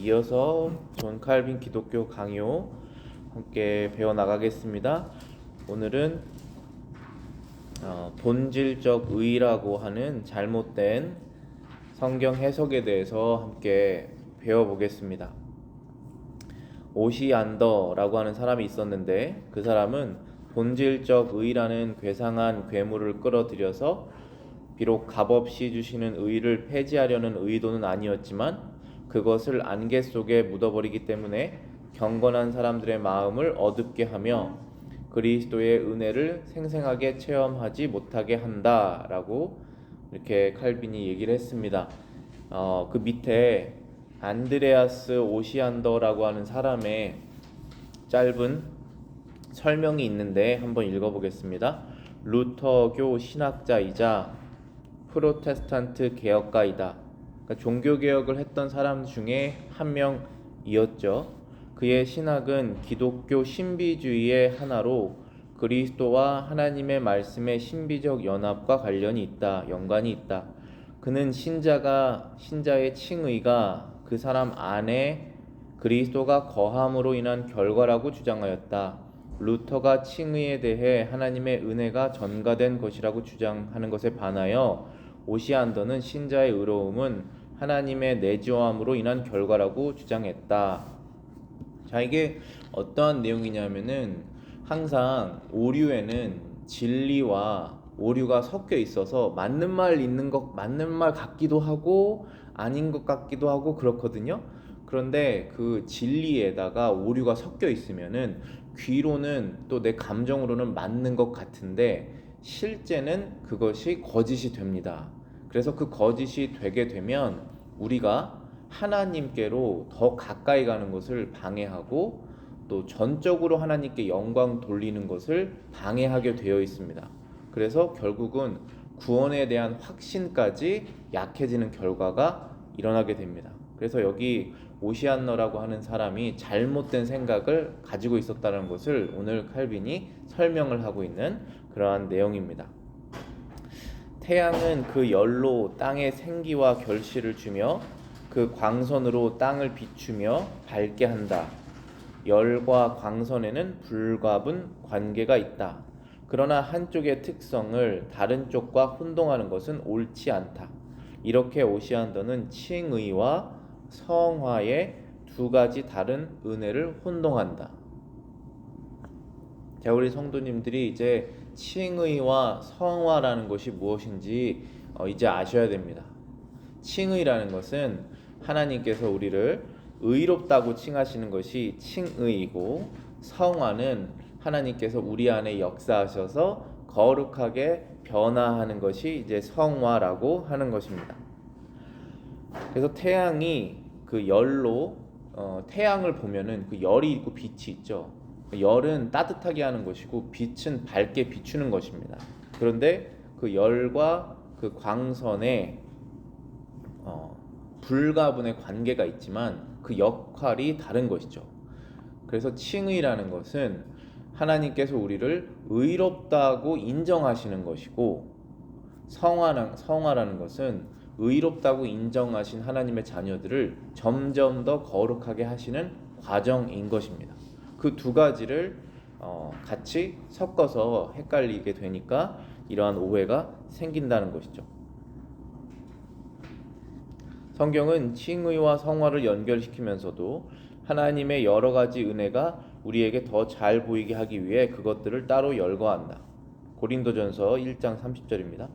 이어서 존 칼빈 기독교 강요 함께 배워 나가겠습니다. 오늘은 본질적 의라고 하는 잘못된 성경 해석에 대해서 함께 배워보겠습니다. 오시안더라고 하는 사람이 있었는데 그 사람은 본질적 의라는 괴상한 괴물을 끌어들여서 비록 값없이 주시는 의를 폐지하려는 의도는 아니었지만 그것을 안개 속에 묻어버리기 때문에 경건한 사람들의 마음을 어둡게 하며 그리스도의 은혜를 생생하게 체험하지 못하게 한다라고 이렇게 칼빈이 얘기를 했습니다. 그 밑에 안드레아스 오시안더라고 하는 사람의 짧은 설명이 있는데 한번 읽어보겠습니다. 루터교 신학자이자 프로테스탄트 개혁가이다. 그러니까 종교개혁을 했던 사람 중에 한 명이었죠. 그의 신학은 기독교 신비주의의 하나로 그리스도와 하나님의 말씀의 신비적 연합과 관련이 있다, 연관이 있다. 그는 신자의 칭의가 그 사람 안에 그리스도가 거함으로 인한 결과라고 주장하였다. 루터가 칭의에 대해 하나님의 은혜가 전가된 것이라고 주장하는 것에 반하여 오시안더는 신자의 의로움은 하나님의 내주함으로 인한 결과라고 주장했다. 자, 이게 어떠한 내용이냐면은 항상 오류에는 진리와 오류가 섞여 있어서 맞는 말 같기도 하고 아닌 것 같기도 하고 그렇거든요. 그런데 그 진리에다가 오류가 섞여 있으면은 귀로는 또 내 감정으로는 맞는 것 같은데 실제는 그것이 거짓이 됩니다. 그래서 그 거짓이 되게 되면 우리가 하나님께로 더 가까이 가는 것을 방해하고 또 전적으로 하나님께 영광 돌리는 것을 방해하게 되어 있습니다. 그래서 결국은 구원에 대한 확신까지 약해지는 결과가 일어나게 됩니다. 그래서 여기 오시안너라고 하는 사람이 잘못된 생각을 가지고 있었다는 것을 오늘 칼빈이 설명을 하고 있는 그러한 내용입니다. 태양은 그 열로 땅에 생기와 결실을 주며 그 광선으로 땅을 비추며 밝게 한다. 열과 광선에는 불가분 관계가 있다. 그러나 한쪽의 특성을 다른 쪽과 혼동하는 것은 옳지 않다. 이렇게 오시안더는 칭의와 성화의 두 가지 다른 은혜를 혼동한다. 자, 우리 성도님들이 이제 칭의와 성화라는 것이 무엇인지 이제 아셔야 됩니다. 칭의라는 것은 하나님께서 우리를 의롭다고 칭하시는 것이 칭의이고, 성화는 하나님께서 우리 안에 역사하셔서 거룩하게 변화하는 것이 이제 성화라고 하는 것입니다. 그래서 태양이 그 열로 태양을 보면은 그 열이 있고 빛이 있죠. 열은 따뜻하게 하는 것이고 빛은 밝게 비추는 것입니다. 그런데 그 열과 그 광선에 불가분의 관계가 있지만 그 역할이 다른 것이죠. 그래서 칭의라는 것은 하나님께서 우리를 의롭다고 인정하시는 것이고, 성화라는 것은 의롭다고 인정하신 하나님의 자녀들을 점점 더 거룩하게 하시는 과정인 것입니다. 그 두 가지를 같이 섞어서 헷갈리게 되니까 이러한 오해가 생긴다는 것이죠. 성경은 칭의와 성화를 연결시키면서도 하나님의 여러 가지 은혜가 우리에게 더 잘 보이게 하기 위해 그것들을 따로 열거한다. 고린도전서 1장 30절입니다.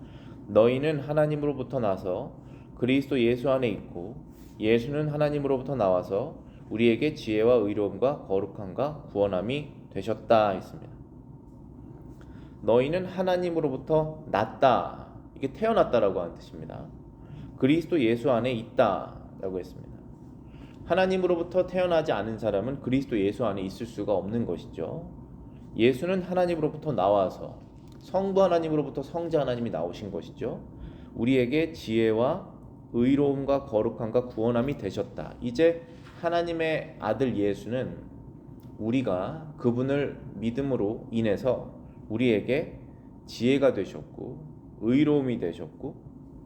너희는 하나님으로부터 나서 그리스도 예수 안에 있고 예수는 하나님으로부터 나와서 우리에게 지혜와 의로움과 거룩함과 구원함이 되셨다 했습니다. 너희는 하나님으로부터 났다. 이게 태어났다라고 하는 뜻입니다. 그리스도 예수 안에 있다라고 했습니다. 하나님으로부터 태어나지 않은 사람은 그리스도 예수 안에 있을 수가 없는 것이죠. 예수는 하나님으로부터 나와서 성부 하나님으로부터 성자 하나님이 나오신 것이죠. 우리에게 지혜와 의로움과 거룩함과 구원함이 되셨다. 이제 하나님의 아들 예수는 우리가 그분을 믿음으로 인해서 우리에게 지혜가 되셨고 의로움이 되셨고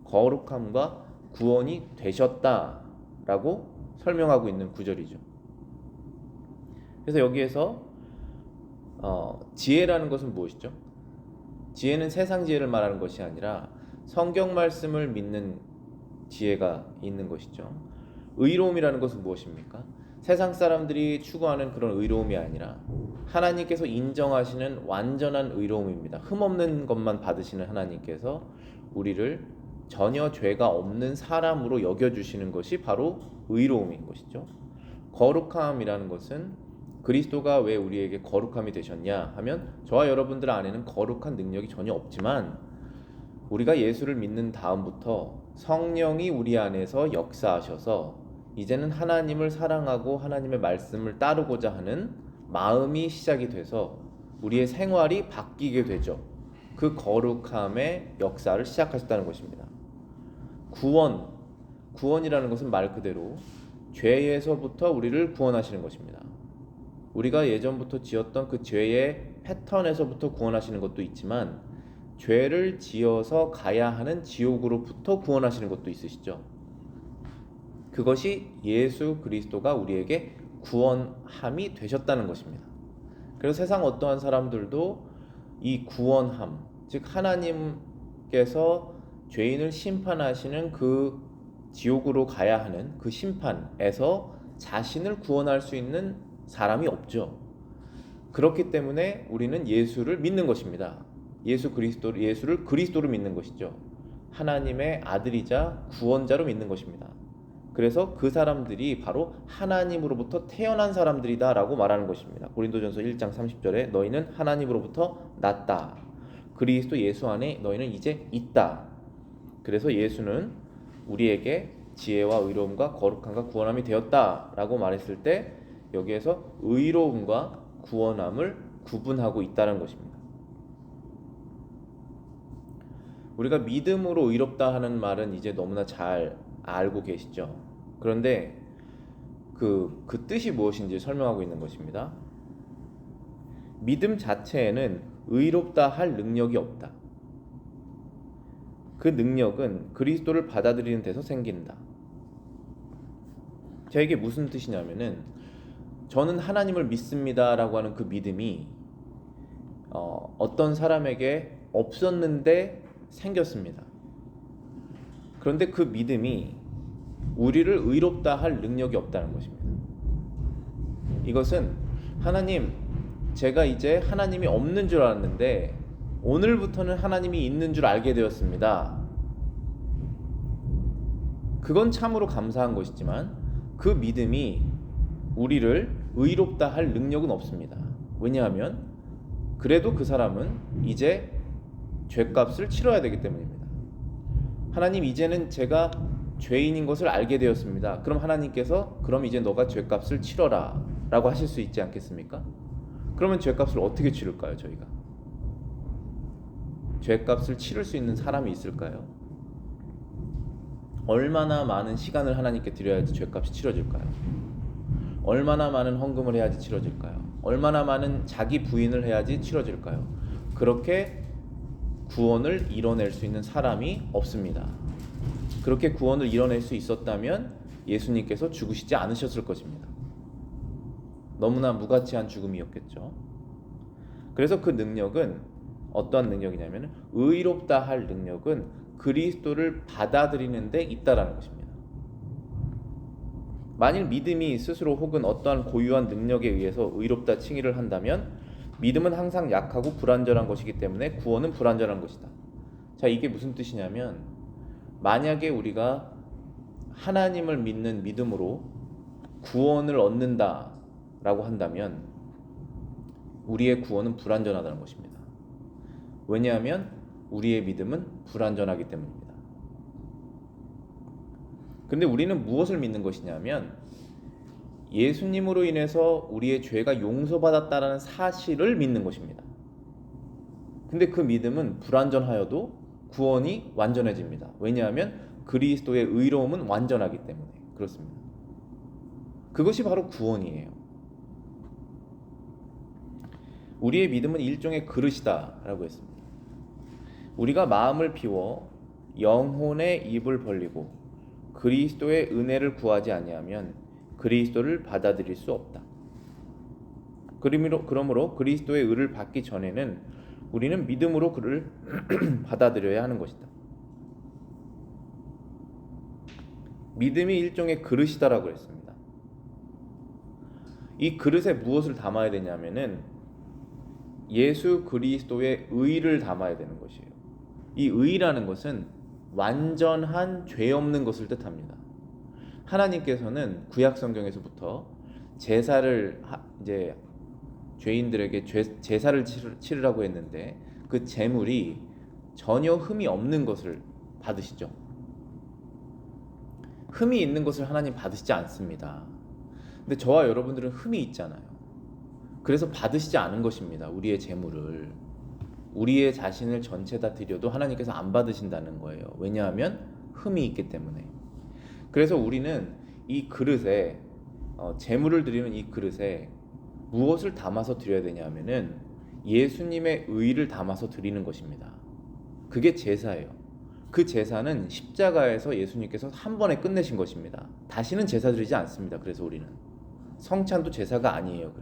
거룩함과 구원이 되셨다라고 설명하고 있는 구절이죠. 그래서 여기에서 지혜라는 것은 무엇이죠? 지혜는 세상 지혜를 말하는 것이 아니라 성경 말씀을 믿는 지혜가 있는 것이죠. 의로움이라는 것은 무엇입니까? 세상 사람들이 추구하는 그런 의로움이 아니라 하나님께서 인정하시는 완전한 의로움입니다. 흠없는 것만 받으시는 하나님께서 우리를 전혀 죄가 없는 사람으로 여겨주시는 것이 바로 의로움인 것이죠. 거룩함이라는 것은 그리스도가 왜 우리에게 거룩함이 되셨냐 하면 저와 여러분들 안에는 거룩한 능력이 전혀 없지만 우리가 예수를 믿는 다음부터 성령이 우리 안에서 역사하셔서 이제는 하나님을 사랑하고 하나님의 말씀을 따르고자 하는 마음이 시작이 돼서 우리의 생활이 바뀌게 되죠. 그 거룩함의 역사를 시작하셨다는 것입니다. 구원이라는 것은 말 그대로 죄에서부터 우리를 구원하시는 것입니다. 우리가 예전부터 지었던 그 죄의 패턴에서부터 구원하시는 것도 있지만 죄를 지어서 가야 하는 지옥으로부터 구원하시는 것도 있으시죠. 그것이 예수 그리스도가 우리에게 구원함이 되셨다는 것입니다. 그래서 세상 어떠한 사람들도 이 구원함, 즉 하나님께서 죄인을 심판하시는 그 지옥으로 가야 하는 그 심판에서 자신을 구원할 수 있는 사람이 없죠. 그렇기 때문에 우리는 예수를 믿는 것입니다. 예수를 그리스도로 믿는 것이죠. 하나님의 아들이자 구원자로 믿는 것입니다. 그래서 그 사람들이 바로 하나님으로부터 태어난 사람들이다라고 말하는 것입니다. 고린도전서 1장 30절에 너희는 하나님으로부터 났다. 그리스도 예수 안에 너희는 이제 있다. 그래서 예수는 우리에게 지혜와 의로움과 거룩함과 구원함이 되었다라고 말했을 때 여기에서 의로움과 구원함을 구분하고 있다는 것입니다. 우리가 믿음으로 의롭다 하는 말은 이제 너무나 잘 알고 계시죠. 그런데 그 뜻이 무엇인지 설명하고 있는 것입니다. 믿음 자체에는 의롭다 할 능력이 없다. 그 능력은 그리스도를 받아들이는 데서 생긴다. 자, 이게 무슨 뜻이냐면은 저는 하나님을 믿습니다라고 하는 그 믿음이 어떤 사람에게 없었는데 생겼습니다. 그런데 그 믿음이 우리를 의롭다 할 능력이 없다는 것입니다. 이것은 하나님, 제가 이제 하나님이 없는 줄 알았는데 오늘부터는 하나님이 있는 줄 알게 되었습니다. 그건 참으로 감사한 것이지만 그 믿음이 우리를 의롭다 할 능력은 없습니다. 왜냐하면 그래도 그 사람은 이제 죄값을 치러야 되기 때문입니다. 하나님, 이제는 제가 죄인인 것을 알게 되었습니다. 그럼 하나님께서 그럼 이제 너가 죄값을 치러라 라고 하실 수 있지 않겠습니까? 그러면 죄값을 어떻게 치를까요? 저희가 죄값을 치를 수 있는 사람이 있을까요? 얼마나 많은 시간을 하나님께 드려야지 죄값이 치러질까요? 얼마나 많은 헌금을 해야지 치러질까요? 얼마나 많은 자기 부인을 해야지 치러질까요? 그렇게 구원을 이뤄낼 수 있는 사람이 없습니다. 그렇게 구원을 이뤄낼 수 있었다면 예수님께서 죽으시지 않으셨을 것입니다. 너무나 무가치한 죽음이었겠죠. 그래서 그 능력은 어떠한 능력이냐면 의롭다 할 능력은 그리스도를 받아들이는 데 있다라는 것입니다. 만일 믿음이 스스로 혹은 어떠한 고유한 능력에 의해서 의롭다 칭의를 한다면 믿음은 항상 약하고 불완전한 것이기 때문에 구원은 불완전한 것이다. 자, 이게 무슨 뜻이냐면 만약에 우리가 하나님을 믿는 믿음으로 구원을 얻는다라고 한다면 우리의 구원은 불완전하다는 것입니다. 왜냐하면 우리의 믿음은 불완전하기 때문입니다. 근데 우리는 무엇을 믿는 것이냐면 예수님으로 인해서 우리의 죄가 용서받았다는 사실을 믿는 것입니다. 근데 그 믿음은 불완전하여도 구원이 완전해집니다. 왜냐하면 그리스도의 의로움은 완전하기 때문에 그렇습니다. 그것이 바로 구원이에요. 우리의 믿음은 일종의 그릇이다라고 했습니다. 우리가 마음을 비워 영혼의 입을 벌리고 그리스도의 은혜를 구하지 아니하면 그리스도를 받아들일 수 없다. 그러므로 그리스도의 의를 받기 전에는 우리는 믿음으로 그를 받아들여야 하는 것이다. 믿음이 일종의 그릇이다라고 했습니다. 이 그릇에 무엇을 담아야 되냐면은 예수 그리스도의 의를 담아야 되는 것이에요. 이 의라는 것은 완전한 죄 없는 것을 뜻합니다. 하나님께서는 구약 성경에서부터 제사를 이제 죄인들에게 제사를 치르라고 했는데 그 제물이 전혀 흠이 없는 것을 받으시죠. 흠이 있는 것을 하나님 받으시지 않습니다. 근데 저와 여러분들은 흠이 있잖아요. 그래서 받으시지 않은 것입니다. 우리의 제물을. 우리의 자신을 전체 다 드려도 하나님께서 안 받으신다는 거예요. 왜냐하면 흠이 있기 때문에. 그래서 우리는 이 그릇에 제물을 드리는 이 그릇에 무엇을 담아서 드려야 되냐면은 예수님의 의를 담아서 드리는 것입니다. 그게 제사예요. 그 제사는 십자가에서 예수님께서 한 번에 끝내신 것입니다. 다시는 제사 드리지 않습니다. 그래서 우리는 성찬도 제사가 아니에요.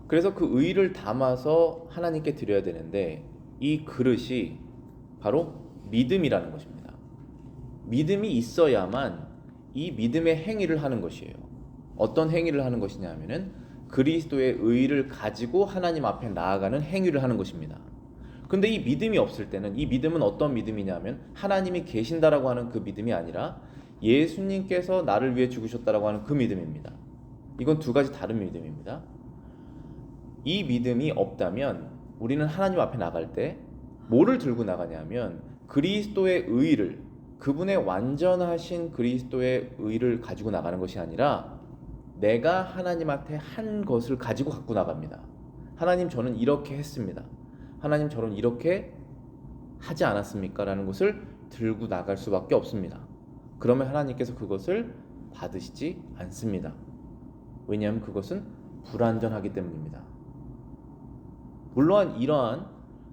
그래서 그 의를 담아서 하나님께 드려야 되는데 이 그릇이 바로 믿음이라는 것입니다. 믿음이 있어야만 이 믿음의 행위를 하는 것이에요. 어떤 행위를 하는 것이냐 하면은 그리스도의 의를 가지고 하나님 앞에 나아가는 행위를 하는 것입니다. 근데 이 믿음이 없을 때는 이 믿음은 어떤 믿음이냐면 하나님이 계신다라고 하는 그 믿음이 아니라 예수님께서 나를 위해 죽으셨다라고 하는 그 믿음입니다. 이건 두 가지 다른 믿음입니다. 이 믿음이 없다면 우리는 하나님 앞에 나갈 때 뭐를 들고 나가냐면 그리스도의 의를, 그분의 완전하신 그리스도의 의를 가지고 나가는 것이 아니라 내가 하나님한테 한 것을 가지고 갖고 나갑니다. 하나님 저는 이렇게 했습니다. 하나님 저는 이렇게 하지 않았습니까? 라는 것을 들고 나갈 수밖에 없습니다. 그러면 하나님께서 그것을 받으시지 않습니다. 왜냐하면 그것은 불완전하기 때문입니다. 물론 이러한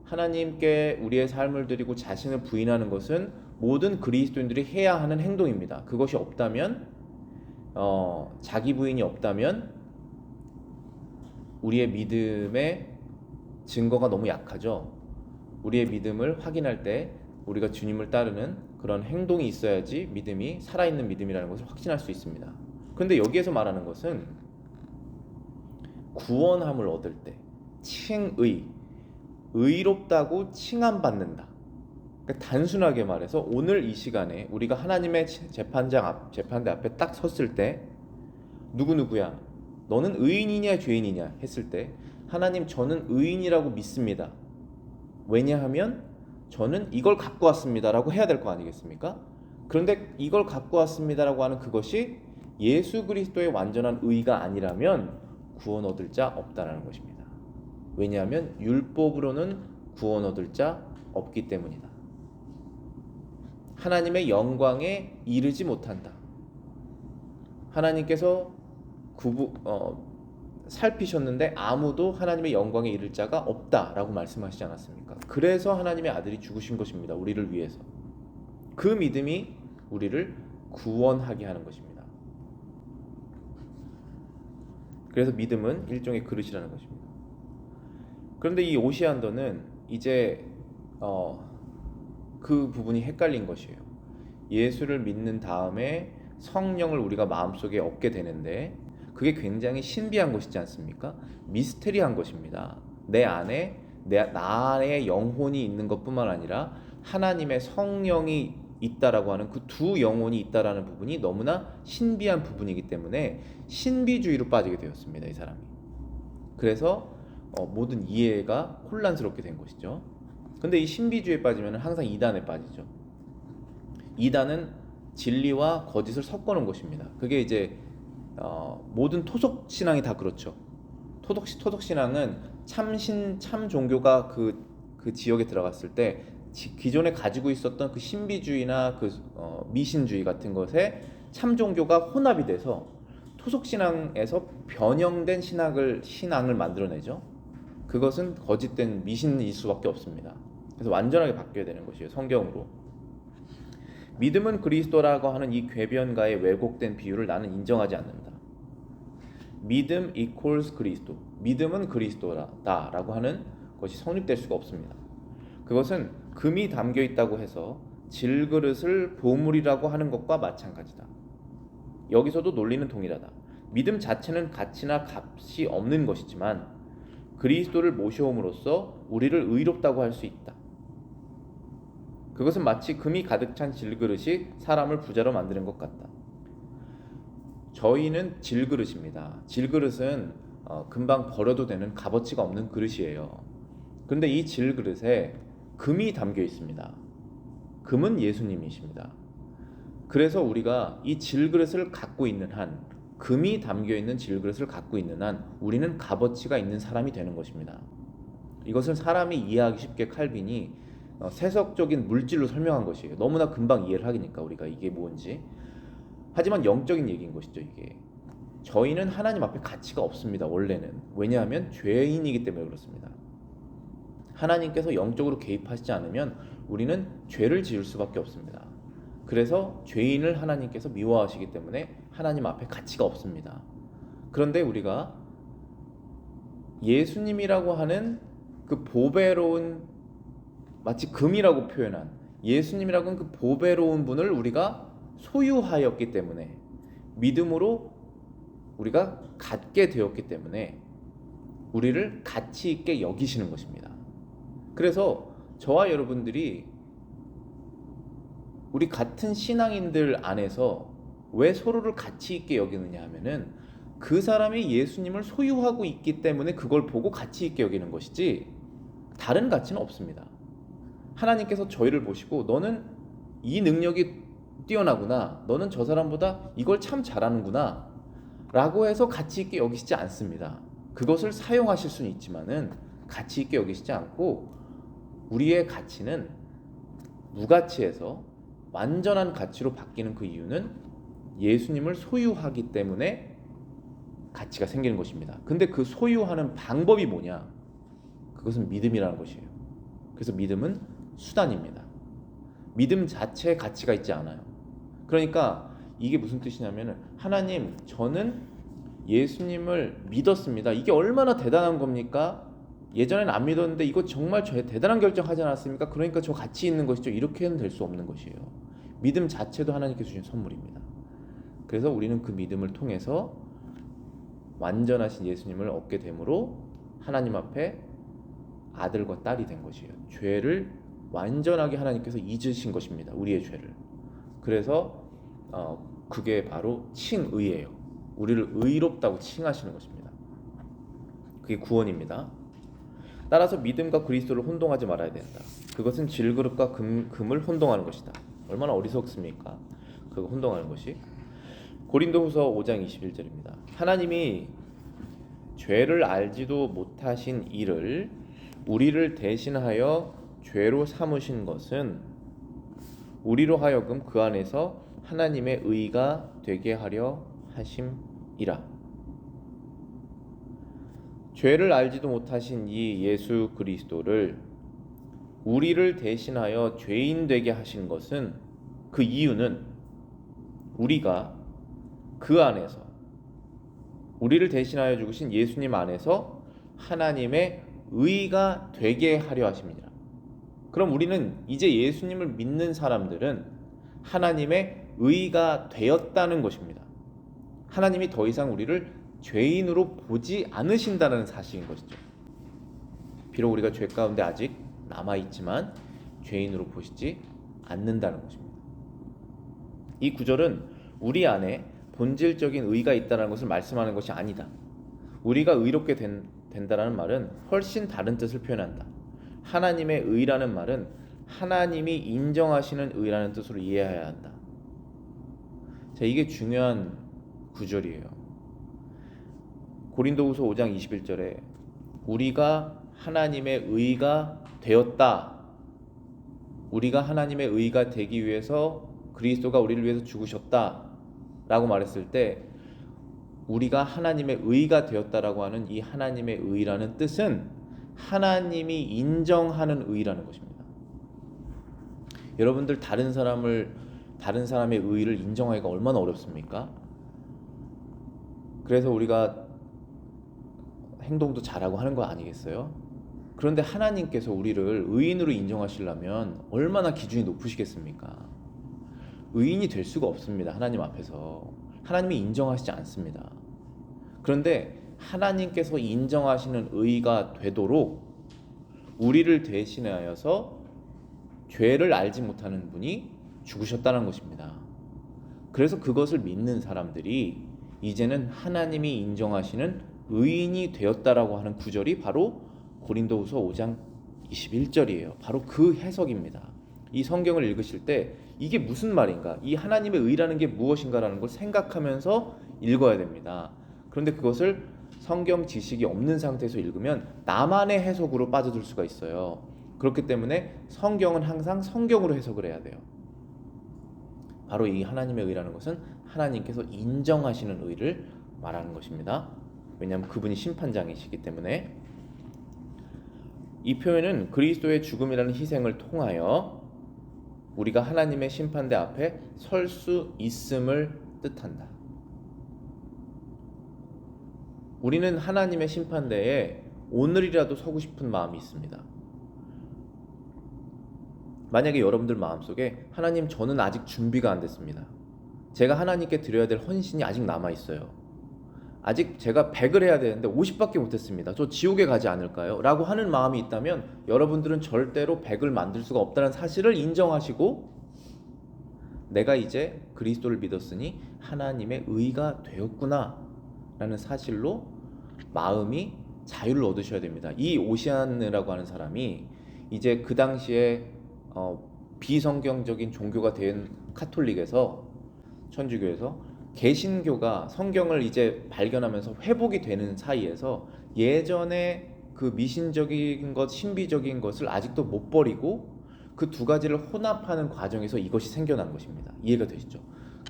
하나님께 우리의 삶을 드리고 자신을 부인하는 것은 모든 그리스도인들이 해야 하는 행동입니다. 그것이 없다면 자기 부인이 없다면 우리의 믿음의 증거가 너무 약하죠. 우리의 믿음을 확인할 때 우리가 주님을 따르는 그런 행동이 있어야지 믿음이 살아있는 믿음이라는 것을 확신할 수 있습니다. 그런데 여기에서 말하는 것은 구원함을 얻을 때 칭의, 의롭다고 칭함받는다. 그러니까 단순하게 말해서 오늘 이 시간에 우리가 하나님의 재판대 앞에 딱 섰을 때 누구야? 너는 의인이냐 죄인이냐 했을 때 하나님 저는 의인이라고 믿습니다. 왜냐하면 저는 이걸 갖고 왔습니다라고 해야 될 거 아니겠습니까? 그런데 이걸 갖고 왔습니다라고 하는 그것이 예수 그리스도의 완전한 의가 아니라면 구원 얻을 자 없다라는 것입니다. 왜냐하면 율법으로는 구원 얻을 자 없기 때문이다. 하나님의 영광에 이르지 못한다. 하나님께서 살피셨는데 아무도 하나님의 영광에 이를 자가 없다라고 말씀하시지 않았습니까? 그래서 하나님의 아들이 죽으신 것입니다. 우리를 위해서. 그 믿음이 우리를 구원하게 하는 것입니다. 그래서 믿음은 일종의 그릇이라는 것입니다. 그런데 이 오시안더는 이제 그 부분이 헷갈린 것이에요. 예수를 믿는 다음에 성령을 우리가 마음속에 얻게 되는데 그게 굉장히 신비한 것이지 않습니까? 미스테리한 것입니다. 내 안에 나의 영혼이 있는 것뿐만 아니라 하나님의 성령이 있다라고 하는 그 두 영혼이 있다라는 부분이 너무나 신비한 부분이기 때문에 신비주의로 빠지게 되었습니다. 이 사람이. 그래서 모든 이해가 혼란스럽게 된 것이죠. 근데 이 신비주의에 빠지면 항상 이단에 빠지죠. 이단은 진리와 거짓을 섞어놓은 것입니다. 그게 이제 모든 토속 신앙이 다 그렇죠. 토속 신앙은 참 종교가 그 지역에 들어갔을 때 기존에 가지고 있었던 그 신비주의나 그 미신주의 같은 것에 참 종교가 혼합이 돼서 토속 신앙에서 변형된 신앙을 만들어내죠. 그것은 거짓된 미신일 수밖에 없습니다. 그래서 완전하게 바뀌어야 되는 것이에요. 성경으로. 믿음은 그리스도라고 하는 이 궤변가의 왜곡된 비유를 나는 인정하지 않는다. 믿음 equals 그리스도, 믿음은 그리스도다라고 하는 것이 성립될 수가 없습니다. 그것은 금이 담겨 있다고 해서 질그릇을 보물이라고 하는 것과 마찬가지다. 여기서도 논리는 동일하다. 믿음 자체는 가치나 값이 없는 것이지만 그리스도를 모셔옴으로써 우리를 의롭다고 할 수 있다. 그것은 마치 금이 가득 찬 질그릇이 사람을 부자로 만드는 것 같다. 저희는 질그릇입니다. 질그릇은 금방 버려도 되는 값어치가 없는 그릇이에요. 그런데 이 질그릇에 금이 담겨 있습니다. 금은 예수님이십니다. 그래서 우리가 이 질그릇을 갖고 있는 한, 금이 담겨 있는 질그릇을 갖고 있는 한 우리는 값어치가 있는 사람이 되는 것입니다. 이것을 사람이 이해하기 쉽게 칼빈이 세속적인 물질로 설명한 것이에요. 너무나 금방 이해를 하니까 우리가 이게 뭔지. 하지만 영적인 얘기인 것이죠. 이게 저희는 하나님 앞에 가치가 없습니다. 원래는. 왜냐하면 죄인이기 때문에 그렇습니다. 하나님께서 영적으로 개입하시지 않으면 우리는 죄를 지을 수밖에 없습니다. 그래서 죄인을 하나님께서 미워하시기 때문에 하나님 앞에 가치가 없습니다. 그런데 우리가 예수님이라고 하는 그 보배로운, 마치 금이라고 표현한 예수님이라고 하는 그 보배로운 분을 우리가 소유하였기 때문에, 믿음으로 우리가 갖게 되었기 때문에 우리를 가치 있게 여기시는 것입니다. 그래서 저와 여러분들이 우리 같은 신앙인들 안에서 왜 서로를 가치 있게 여기느냐 하면은 그 사람이 예수님을 소유하고 있기 때문에 그걸 보고 가치 있게 여기는 것이지 다른 가치는 없습니다. 하나님께서 저희를 보시고 너는 이 능력이 뛰어나구나, 너는 저 사람보다 이걸 참 잘하는구나 라고 해서 가치 있게 여기시지 않습니다. 그것을 사용하실 수는 있지만은 가치 있게 여기시지 않고, 우리의 가치는 무가치에서 완전한 가치로 바뀌는 그 이유는 예수님을 소유하기 때문에 가치가 생기는 것입니다. 근데 그 소유하는 방법이 뭐냐? 그것은 믿음이라는 것이에요. 그래서 믿음은 수단입니다. 믿음 자체에 가치가 있지 않아요. 그러니까 이게 무슨 뜻이냐면, 하나님, 저는 예수님을 믿었습니다. 이게 얼마나 대단한 겁니까? 예전엔 안 믿었는데 이거 정말 대단한 결정하지 않았습니까? 그러니까 저 가치 있는 것이죠. 이렇게는 될 수 없는 것이에요. 믿음 자체도 하나님께서 주신 선물입니다. 그래서 우리는 그 믿음을 통해서 완전하신 예수님을 얻게 되므로 하나님 앞에 아들과 딸이 된 것이에요. 죄를 완전하게 하나님께서 잊으신 것입니다. 우리의 죄를. 그래서 그게 바로 칭의예요. 우리를 의롭다고 칭하시는 것입니다. 그게 구원입니다. 따라서 믿음과 그리스도를 혼동하지 말아야 된다. 그것은 질그릇과 금을 혼동하는 것이다. 얼마나 어리석습니까? 그거 혼동하는 것이. 고린도후서 5장 21절입니다. 하나님이 죄를 알지도 못하신 이를 우리를 대신하여 죄로 삼으신 것은 우리로 하여금 그 안에서 하나님의 의가 되게 하려 하심이라. 죄를 알지도 못하신 이 예수 그리스도를 우리를 대신하여 죄인 되게 하신 것은, 그 이유는 우리가 그 안에서, 우리를 대신하여 죽으신 예수님 안에서 하나님의 의가 되게 하려 하십니다. 그럼 우리는 이제 예수님을 믿는 사람들은 하나님의 의가 되었다는 것입니다. 하나님이 더 이상 우리를 죄인으로 보지 않으신다는 사실인 것이죠. 비록 우리가 죄 가운데 아직 남아있지만 죄인으로 보시지 않는다는 것입니다. 이 구절은 우리 안에 본질적인 의가 있다는 것을 말씀하는 것이 아니다. 우리가 의롭게 된다는 말은 훨씬 다른 뜻을 표현한다. 하나님의 의라는 말은 하나님이 인정하시는 의라는 뜻으로 이해해야 한다. 자, 이게 중요한 구절이에요. 고린도후서 5장 21절에 우리가 하나님의 의가 되었다. 우리가 하나님의 의가 되기 위해서 그리스도가 우리를 위해서 죽으셨다 라고 말했을 때, 우리가 하나님의 의가 되었다라고 하는 이 하나님의 의라는 뜻은 하나님이 인정하는 의라는 것입니다. 여러분들 다른 사람을 다른 사람의 의의를 인정하기가 얼마나 어렵습니까? 그래서 우리가 행동도 잘하고 하는 거 아니겠어요? 그런데 하나님께서 우리를 의인으로 인정하시려면 얼마나 기준이 높으시겠습니까? 의인이 될 수가 없습니다. 하나님 앞에서. 하나님이 인정하시지 않습니다. 그런데 하나님께서 인정하시는 의가 되도록 우리를 대신하여서 죄를 알지 못하는 분이 죽으셨다는 것입니다. 그래서 그것을 믿는 사람들이 이제는 하나님이 인정하시는 의인이 되었다라고 하는 구절이 바로 고린도후서 5장 21절이에요. 바로 그 해석입니다. 이 성경을 읽으실 때 이게 무슨 말인가? 이 하나님의 의라는 게 무엇인가라는 걸 생각하면서 읽어야 됩니다. 그런데 그것을 성경 지식이 없는 상태에서 읽으면 나만의 해석으로 빠져들 수가 있어요. 그렇기 때문에 성경은 항상 성경으로 해석을 해야 돼요. 바로 이 하나님의 의라는 것은 하나님께서 인정하시는 의를 말하는 것입니다. 왜냐하면 그분이 심판장이시기 때문에. 이 표현은 그리스도의 죽음이라는 희생을 통하여 우리가 하나님의 심판대 앞에 설 수 있음을 뜻한다. 우리는 하나님의 심판대에 오늘이라도 서고 싶은 마음이 있습니다. 만약에 여러분들 마음속에 하나님, 저는 아직 준비가 안 됐습니다. 제가 하나님께 드려야 될 헌신이 아직 남아있어요. 아직 제가 100을 해야 되는데 50밖에 못했습니다. 저 지옥에 가지 않을까요? 라고 하는 마음이 있다면 여러분들은 절대로 100을 만들 수가 없다는 사실을 인정하시고, 내가 이제 그리스도를 믿었으니 하나님의 의가 되었구나 라는 사실로 마음이 자유를 얻으셔야 됩니다. 이 오시안느라고 하는 사람이 이제 그 당시에 비성경적인 종교가 된 카톨릭에서, 천주교에서 개신교가 성경을 이제 발견하면서 회복이 되는 사이에서 예전에 그 미신적인 것, 신비적인 것을 아직도 못 버리고 그 두 가지를 혼합하는 과정에서 이것이 생겨난 것입니다. 이해가 되시죠?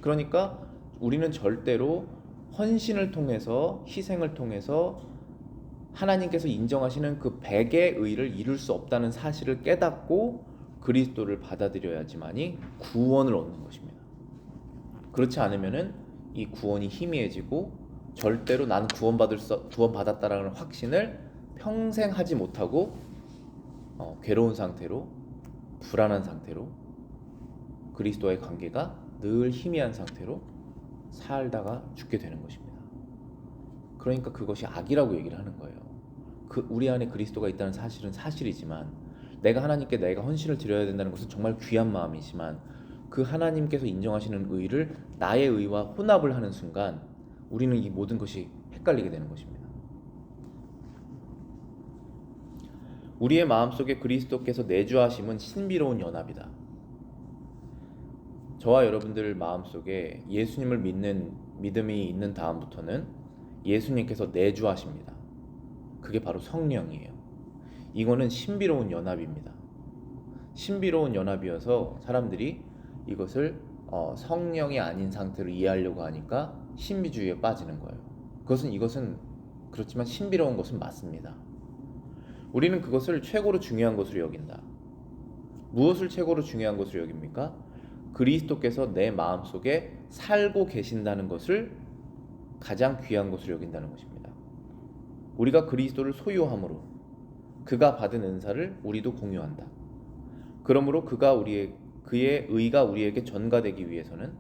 그러니까 우리는 절대로 헌신을 통해서, 희생을 통해서 하나님께서 인정하시는 그 100의 의를 이룰 수 없다는 사실을 깨닫고 그리스도를 받아들여야지만이 구원을 얻는 것입니다. 그렇지 않으면은 이 구원이 희미해지고 절대로 나는 구원받았다라는 확신을 평생 하지 못하고 괴로운 상태로, 불안한 상태로, 그리스도와의 관계가 늘 희미한 상태로 살다가 죽게 되는 것입니다. 그러니까 그것이 악이라고 얘기를 하는 거예요. 우리 안에 그리스도가 있다는 사실은 사실이지만, 내가 하나님께 내가 헌신을 드려야 된다는 것은 정말 귀한 마음이지만, 그 하나님께서 인정하시는 의를 나의 의와 혼합을 하는 순간 우리는 이 모든 것이 헷갈리게 되는 것입니다. 우리의 마음속에 그리스도께서 내주하심은 신비로운 연합이다. 저와 여러분들 마음속에 예수님을 믿는 믿음이 있는 다음부터는 예수님께서 내주하십니다. 그게 바로 성령이에요. 이거는 신비로운 연합입니다. 신비로운 연합이어서 사람들이 이것을 성령이 아닌 상태로 이해하려고 하니까 신비주의에 빠지는 거예요. 이것은 그렇지만 신비로운 것은 맞습니다. 우리는 그것을 최고로 중요한 것으로 여긴다. 무엇을 최고로 중요한 것으로 여깁니까? 그리스도께서 내 마음속에 살고 계신다는 것을 가장 귀한 것으로 여긴다는 것입니다. 우리가 그리스도를 소유함으로 그가 받은 은사를 우리도 공유한다. 그러므로 그의 의가 우리에게 전가되기 위해서는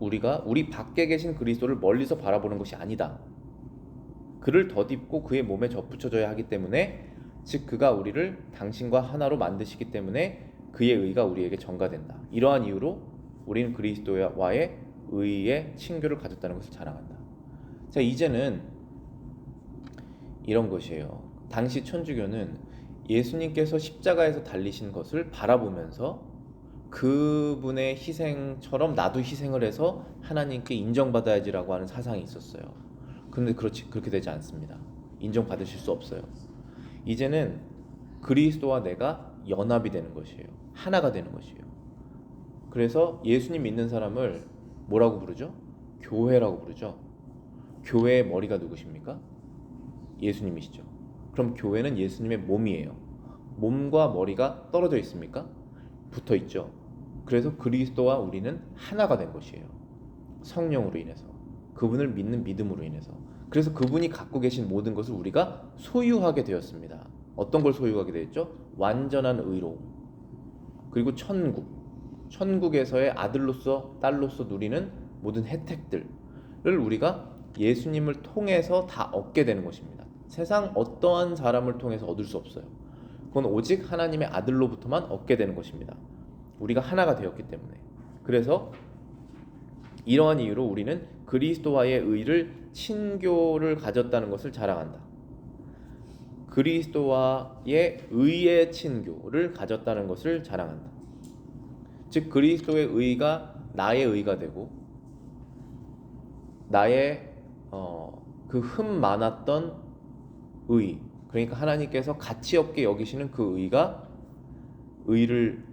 우리가 우리 밖에 계신 그리스도를 멀리서 바라보는 것이 아니다. 그를 덧입고 그의 몸에 접붙여져야 하기 때문에, 즉 그가 우리를 당신과 하나로 만드시기 때문에 그의 의가 우리에게 전가된다. 이러한 이유로 우리는 그리스도와의 의의 친교를 가졌다는 것을 자랑한다. 자, 이제는 이런 것이에요. 당시 천주교는 예수님께서 십자가에서 달리신 것을 바라보면서 그분의 희생처럼 나도 희생을 해서 하나님께 인정받아야지라고 하는 사상이 있었어요. 그런데 그렇게 되지 않습니다. 인정받으실 수 없어요. 이제는 그리스도와 내가 연합이 되는 것이에요. 하나가 되는 것이에요. 그래서 예수님 믿는 사람을 뭐라고 부르죠? 교회라고 부르죠. 교회의 머리가 누구십니까? 예수님이시죠. 그럼 교회는 예수님의 몸이에요. 몸과 머리가 떨어져 있습니까? 붙어 있죠. 그래서 그리스도와 우리는 하나가 된 것이에요. 성령으로 인해서, 그분을 믿는 믿음으로 인해서. 그래서 그분이 갖고 계신 모든 것을 우리가 소유하게 되었습니다. 어떤 걸 소유하게 되었죠? 완전한 의로움, 그리고 천국에서의 아들로서 딸로서 누리는 모든 혜택들을 우리가 예수님을 통해서 다 얻게 되는 것입니다. 세상 어떠한 사람을 통해서 얻을 수 없어요. 그건 오직 하나님의 아들로부터만 얻게 되는 것입니다. 우리가 하나가 되었기 때문에. 그래서 이러한 이유로 우리는 그리스도와의 의를, 친교를 가졌다는 것을 자랑한다. 그리스도와의 의의 친교를 가졌다는 것을 자랑한다. 즉 그리스도의 의가 나의 의가 되고, 나의 그 흠 많았던 의, 그러니까 하나님께서 가치 없게 여기시는 그 의가 의를,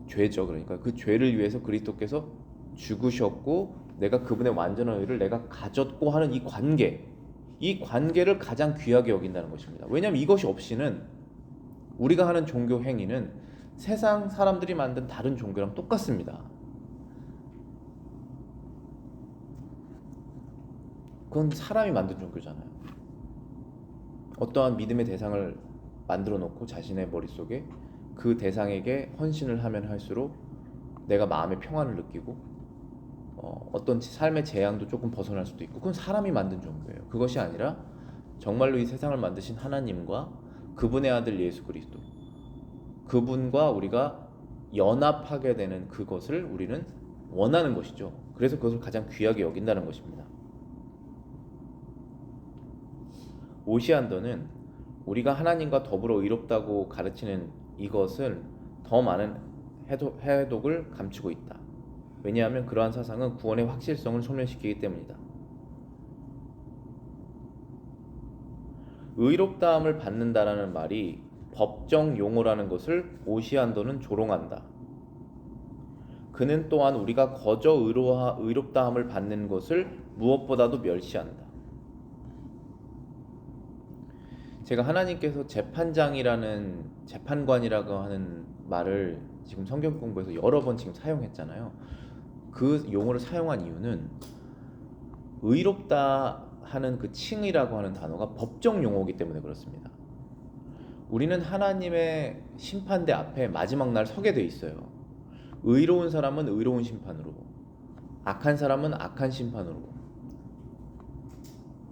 죄죠. 그러니까 그 죄를 위해서 그리스도께서 죽으셨고 내가 그분의 완전한 의를 내가 가졌고 하는 이 관계를 가장 귀하게 여긴다는 것입니다. 왜냐하면 이것이 없이는 우리가 하는 종교 행위는 세상 사람들이 만든 다른 종교랑 똑같습니다. 그건 사람이 만든 종교잖아요. 어떠한 믿음의 대상을 만들어 놓고 자신의 머릿속에 그 대상에게 헌신을 하면 할수록 내가 마음의 평안을 느끼고 어떤 삶의 재앙도 조금 벗어날 수도 있고, 그건 사람이 만든 종교예요. 그것이 아니라 정말로 이 세상을 만드신 하나님과 그분의 아들 예수 그리스도, 그분과 우리가 연합하게 되는 그것을 우리는 원하는 것이죠. 그래서 그것을 가장 귀하게 여긴다는 것입니다. 오시안더는 우리가 하나님과 더불어 의롭다고 가르치는 이것을 더 많은 해독을 감추고 있다. 왜냐하면 그러한 사상은 구원의 확실성을 소멸시키기 때문이다. 의롭다함을 받는다라는 말이 법정 용어라는 것을 오시안더는 조롱한다. 그는 또한 우리가 거저 의롭다함을 받는 것을 무엇보다도 멸시한다. 제가 하나님께서 재판관이라고 하는 말을 지금 성경 공부에서 여러 번 지금 사용했잖아요. 그 용어를 사용한 이유는 의롭다 하는 그 칭의라고 하는 단어가 법정 용어이기 때문에 그렇습니다. 우리는 하나님의 심판대 앞에 마지막 날 서게 돼 있어요. 의로운 사람은 의로운 심판으로, 악한 사람은 악한 심판으로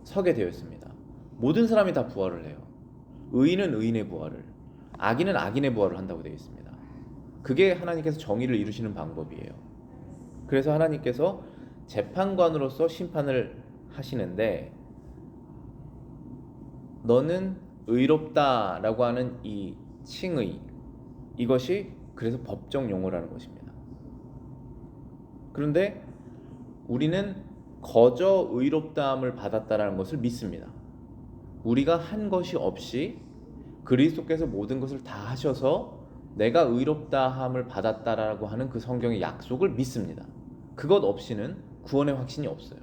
서게 되어 있습니다. 모든 사람이 다 부활을 해요. 의인은 의인의 부활을, 악인은 악인의 부활을 한다고 되어 있습니다. 그게 하나님께서 정의를 이루시는 방법이에요. 그래서 하나님께서 재판관으로서 심판을 하시는데, 너는 의롭다라고 하는 이 칭의, 이것이 그래서 법정 용어라는 것입니다. 그런데 우리는 거저 의롭다함을 받았다라는 것을 믿습니다. 우리가 한 것이 없이 그리스도께서 모든 것을 다 하셔서 내가 의롭다함을 받았다라고 하는 그 성경의 약속을 믿습니다. 그것 없이는 구원의 확신이 없어요.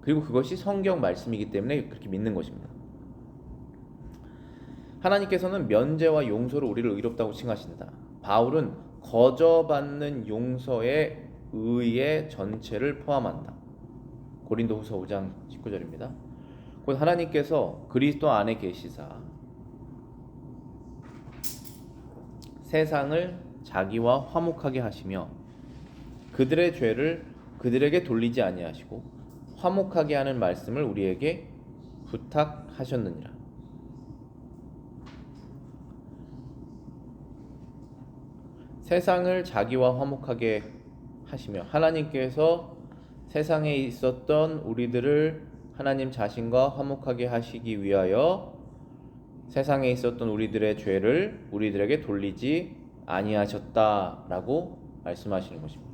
그리고 그것이 성경 말씀이기 때문에 그렇게 믿는 것입니다. 하나님께서는 면제와 용서로 우리를 의롭다고 칭하신다. 바울은 거저 받는 용서의 의의 전체를 포함한다. 고린도후서 5장 19절입니다. 곧 하나님께서 그리스도 안에 계시사 세상을 자기와 화목하게 하시며 그들의 죄를 그들에게 돌리지 아니하시고 화목하게 하는 말씀을 우리에게 부탁하셨느니라. 세상을 자기와 화목하게 하시며, 하나님께서 세상에 있었던 우리들을 하나님 자신과 화목하게 하시기 위하여 세상에 있었던 우리들의 죄를 우리들에게 돌리지 아니하셨다라고 말씀하시는 것입니다.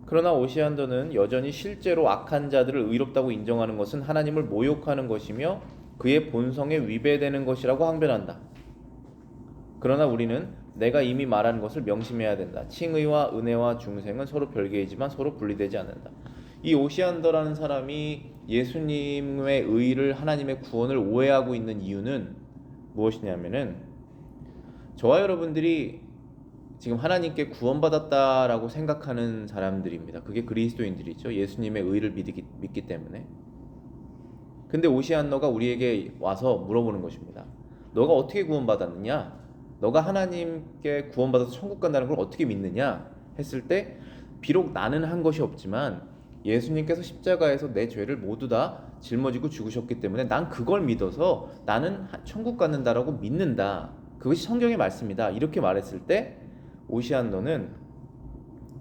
그러나 오시안더는 여전히 실제로 악한 자들을 의롭다고 인정하는 것은 하나님을 모욕하는 것이며 그의 본성에 위배되는 것이라고 항변한다. 그러나 우리는 내가 이미 말한 것을 명심해야 된다. 칭의와 은혜와 중생은 서로 별개이지만 서로 분리되지 않는다. 이 오시안더라는 사람이 예수님의 의를, 하나님의 구원을 오해하고 있는 이유는 무엇이냐면은, 저와 여러분들이 지금 하나님께 구원받았다라고 생각하는 사람들입니다. 그게 그리스도인들이죠. 예수님의 의를 믿기 때문에. 근데 오시안너가 우리에게 와서 물어보는 것입니다. 너가 어떻게 구원받았느냐? 너가 하나님께 구원받아서 천국 간다는 걸 어떻게 믿느냐? 했을 때 비록 나는 한 것이 없지만 예수님께서 십자가에서 내 죄를 모두 다 짊어지고 죽으셨기 때문에 난 그걸 믿어서 나는 천국 갖는다라고 믿는다. 그것이 성경의 말씀이다. 이렇게 말했을 때 오시안너는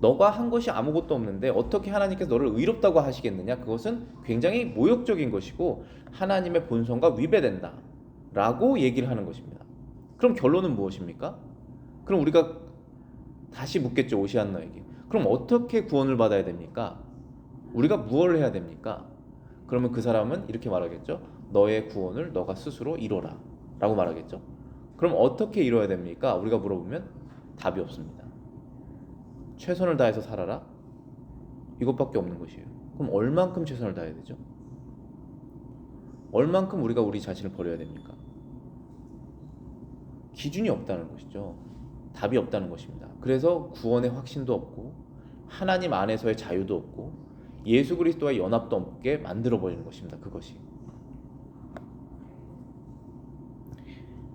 너가 한 것이 아무것도 없는데 어떻게 하나님께서 너를 의롭다고 하시겠느냐? 그것은 굉장히 모욕적인 것이고 하나님의 본성과 위배된다 라고 얘기를 하는 것입니다. 그럼 결론은 무엇입니까? 그럼 우리가 다시 묻겠죠. 오시안너에게. 그럼 어떻게 구원을 받아야 됩니까? 우리가 무엇을 해야 됩니까? 그러면 그 사람은 이렇게 말하겠죠. 너의 구원을 너가 스스로 이뤄라 라고 말하겠죠. 그럼 어떻게 이뤄야 됩니까? 우리가 물어보면 답이 없습니다. 최선을 다해서 살아라? 이것밖에 없는 것이에요. 그럼 얼만큼 최선을 다해야 되죠? 얼만큼 우리가 우리 자신을 버려야 됩니까? 기준이 없다는 것이죠. 답이 없다는 것입니다. 그래서 구원의 확신도 없고 하나님 안에서의 자유도 없고 예수 그리스도와의 연합도 없게 만들어버리는 것입니다. 그것이.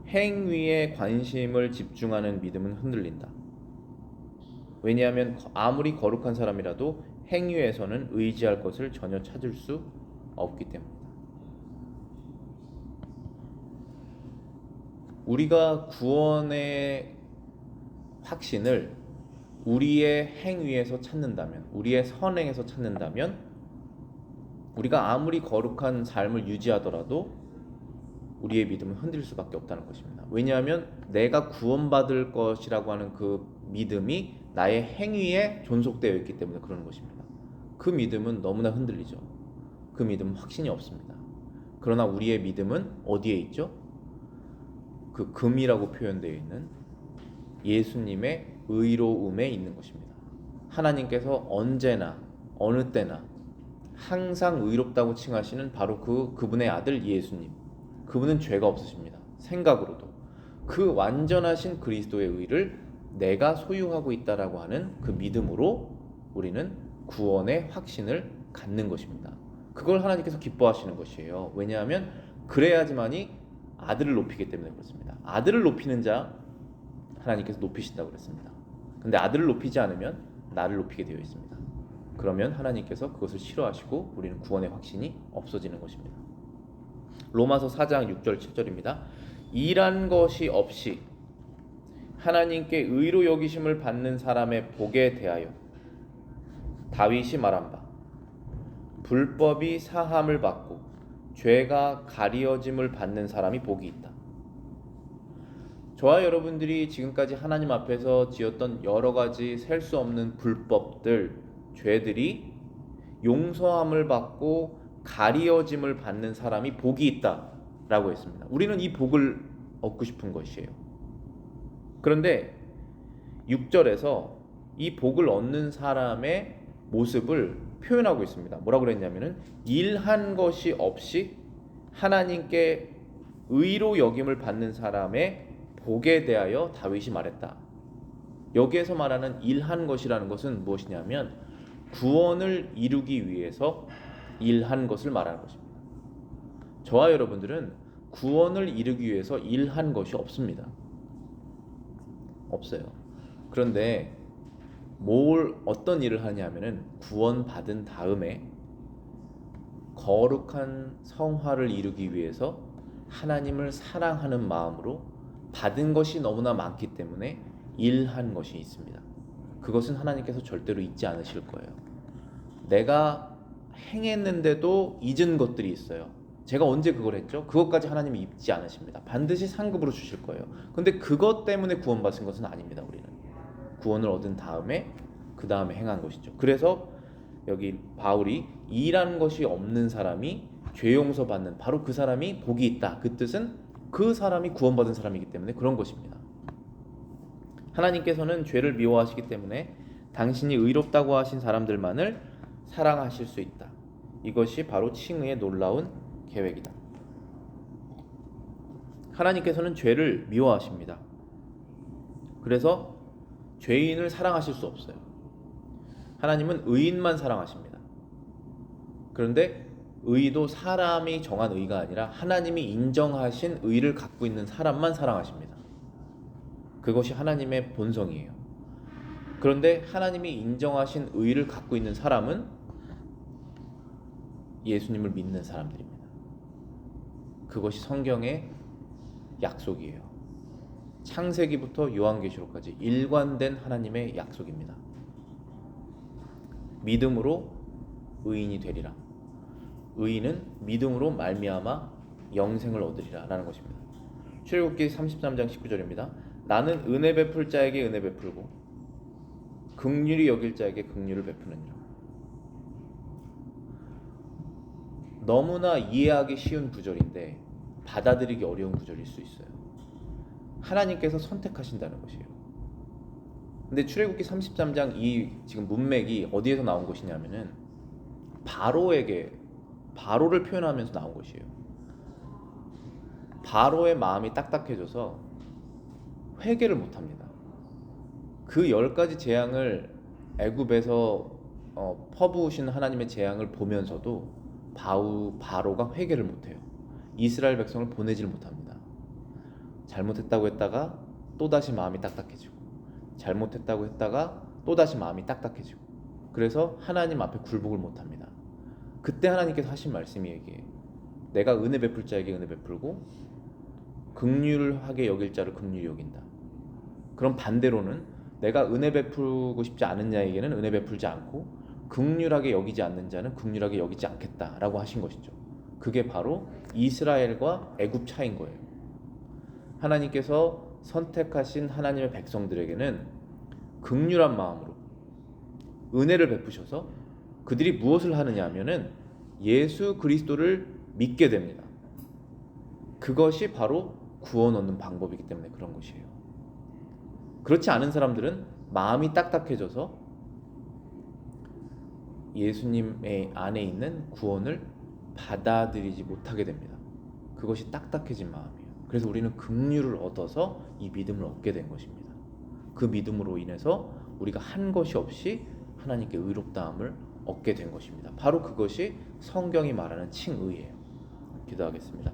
행위에 관심을 집중하는 믿음은 흔들린다. 왜냐하면 아무리 거룩한 사람이라도 행위에서는 의지할 것을 전혀 찾을 수 없기 때문이다. 우리가 구원의 확신을 우리의 행위에서 찾는다면, 우리의 선행에서 찾는다면 우리가 아무리 거룩한 삶을 유지하더라도 우리의 믿음은 흔들릴 수밖에 없다는 것입니다. 왜냐하면 내가 구원받을 것이라고 하는 그 믿음이 나의 행위에 존속되어 있기 때문에 그러는 것입니다. 그 믿음은 너무나 흔들리죠. 그 믿음은 확신이 없습니다. 그러나 우리의 믿음은 어디에 있죠? 그 금이라고 표현되어 있는 예수님의 의로움에 있는 것입니다. 하나님께서 언제나 어느 때나 항상 의롭다고 칭하시는 바로 그분의 아들 예수님. 그분은 죄가 없으십니다. 생각으로도. 그 완전하신 그리스도의 의를 내가 소유하고 있다라고 하는 그 믿음으로 우리는 구원의 확신을 갖는 것입니다. 그걸 하나님께서 기뻐하시는 것이에요. 왜냐하면 그래야지만이 아들을 높이기 때문에 그렇습니다. 아들을 높이는 자 하나님께서 높이신다고 그랬습니다. 근데 아들을 높이지 않으면 나를 높이게 되어 있습니다. 그러면 하나님께서 그것을 싫어하시고 우리는 구원의 확신이 없어지는 것입니다. 로마서 4장 6절 7절입니다. 일한 것이 없이 하나님께 의로 여기심을 받는 사람의 복에 대하여 다윗이 말한 바 불법이 사함을 받고 죄가 가리어짐을 받는 사람이 복이 있다. 저와 여러분들이 지금까지 하나님 앞에서 지었던 여러 가지 셀 수 없는 불법들, 죄들이 용서함을 받고 가리어짐을 받는 사람이 복이 있다라고 했습니다. 우리는 이 복을 얻고 싶은 것이에요. 그런데 6절에서 이 복을 얻는 사람의 모습을 표현하고 있습니다. 뭐라고 그랬냐면은 일한 것이 없이 하나님께 의로 여김을 받는 사람의 복에 대하여 다윗이 말했다. 여기에서 말하는 일한 것이라는 것은 무엇이냐면 구원을 이루기 위해서 일한 것을 말하는 것입니다. 저와 여러분들은 구원을 이루기 위해서 일한 것이 없습니다. 없어요. 그런데 어떤 일을 하냐면은 구원받은 다음에 거룩한 성화를 이루기 위해서 하나님을 사랑하는 마음으로 받은 것이 너무나 많기 때문에 일한 것이 있습니다. 그것은 하나님께서 절대로 잊지 않으실 거예요. 내가 행했는데도 잊은 것들이 있어요. 제가 언제 그걸 했죠? 그것까지 하나님이 잊지 않으십니다. 반드시 상급으로 주실 거예요. 근데 그것 때문에 구원받은 것은 아닙니다. 우리는 구원을 얻은 다음에 그 다음에 행한 것이죠. 그래서 여기 바울이 일한 것이 없는 사람이 죄 용서 받는 바로 그 사람이 복이 있다. 그 뜻은 그 사람이 구원받은 사람이기 때문에 그런 것입니다. 하나님께서는 죄를 미워하시기 때문에 당신이 의롭다고 하신 사람들만을 사랑하실 수 있다. 이것이 바로 칭의의 놀라운 계획이다. 하나님께서는 죄를 미워하십니다. 그래서 죄인을 사랑하실 수 없어요. 하나님은 의인만 사랑하십니다. 그런데 의도 사람이 정한 의가 아니라 하나님이 인정하신 의를 갖고 있는 사람만 사랑하십니다. 그것이 하나님의 본성이에요. 그런데 하나님이 인정하신 의를 갖고 있는 사람은 예수님을 믿는 사람들입니다. 그것이 성경의 약속이에요. 창세기부터 요한계시록까지 일관된 하나님의 약속입니다. 믿음으로 의인이 되리라. 의인은 믿음으로 말미암아 영생을 얻으리라 라는 것입니다. 출애굽기 33장 19절입니다. 나는 은혜 베풀 자에게 은혜 베풀고 긍휼히 여길 자에게 긍휼을 베푸느니라. 너무나 이해하기 쉬운 구절인데 받아들이기 어려운 구절일 수 있어요. 하나님께서 선택하신다는 것이에요. 근데 출애굽기 33장 이 지금 문맥이 어디에서 나온 것이냐면은 바로를 표현하면서 나온 것이에요. 바로의 마음이 딱딱해져서 회개를 못합니다. 그 10가지 재앙을 애굽에서 퍼부으신 하나님의 재앙을 보면서도 바로가 회개를 못해요. 이스라엘 백성을 보내질 못합니다. 잘못했다고 했다가 또다시 마음이 딱딱해지고, 잘못했다고 했다가 또다시 마음이 딱딱해지고, 그래서 하나님 앞에 굴복을 못합니다. 그때 하나님께서 하신 말씀이 얘기해요. 내가 은혜 베풀 자에게 은혜 베풀고 긍휼하게 여길 자를 긍휼히 여긴다. 그럼 반대로는 내가 은혜 베풀고 싶지 않은 자에게는 은혜 베풀지 않고 긍휼하게 여기지 않는 자는 긍휼하게 여기지 않겠다라고 하신 것이죠. 그게 바로 이스라엘과 애굽 차이인 거예요. 하나님께서 선택하신 하나님의 백성들에게는 긍휼한 마음으로 은혜를 베푸셔서 그들이 무엇을 하느냐 하면은 예수 그리스도를 믿게 됩니다. 그것이 바로 구원 얻는 방법이기 때문에 그런 것이에요. 그렇지 않은 사람들은 마음이 딱딱해져서 예수님의 안에 있는 구원을 받아들이지 못하게 됩니다. 그것이 딱딱해진 마음이에요. 그래서 우리는 긍휼을 얻어서 이 믿음을 얻게 된 것입니다. 그 믿음으로 인해서 우리가 한 것이 없이 하나님께 의롭다함을 얻게 된 것입니다. 바로 그것이 성경이 말하는 칭의예요. 기도하겠습니다.